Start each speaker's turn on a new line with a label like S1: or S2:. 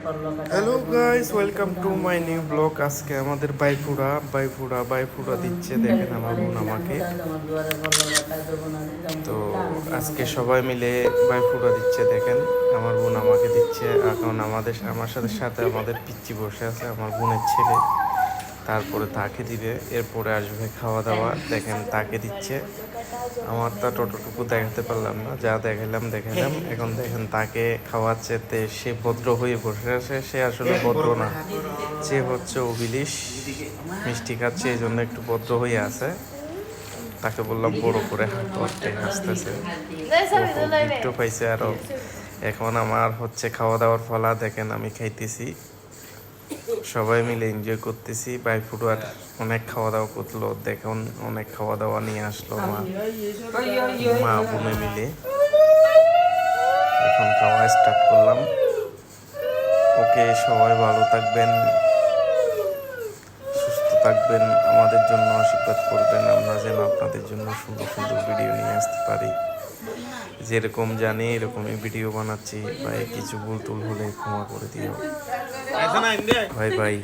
S1: Hello guys, welcome to my new blog. আজকে আমাদের বাইফুড়া দিচ্ছে, দেখেন আমার বোন আমাকে। তো আজকে সবাই মিলে বাইফুড়া দিচ্ছে, দেখেন আমার বোন আমাকে দিচ্ছে। এখন আমার সাথে সাথে আমাদের পিচ্চি বসে আছে, আমার বোনের ছেলে। তারপরে তাকে দিবে, এরপরে আসবে খাওয়া দাওয়া। দেখেন তাকে দিচ্ছে, আমার তা টোটোটুকু দেখাতে পারলাম না, যা দেখালাম। এখন দেখেন তাকে খাওয়াচ্ছে। সে ভদ্র হয়ে বসে আছে, সে আসলে ভদ্র না, সে হচ্ছে অভিলিষ। মিষ্টি খাচ্ছে, এই জন্য একটু ভদ্র হয়ে আছে। তাকে বললাম বড় করে হাঁটতে, হাসতেছে। গিফটও পাইছে আরো। এখন আমার হচ্ছে খাওয়া দাওয়ার ফলা, দেখেন আমি খাইতেছি, সবাই মিলে এনজয় করতেছি। বাইফুডার অনেক খাওয়া দাওয়া করলো, দেখুন অনেক খাওয়া দাওয়া নিয়ে আসলো মা বোনে মিলে। এখন খাওয়া স্টার্ট করলাম। ওকে, সবাই ভালো থাকবেন, সুস্থ থাকবেন, আমাদের জন্য আশীর্বাদ করবেন, আমরা যেন আপনাদের জন্য সুন্দর সুন্দর ভিডিও নিয়ে আসতে পারি। যেরকম জানি এরকমই ভিডিও বানাচ্ছি। ভাই কিছু ভুল টুল হলে ক্ষমা করে দিও। Bye bye.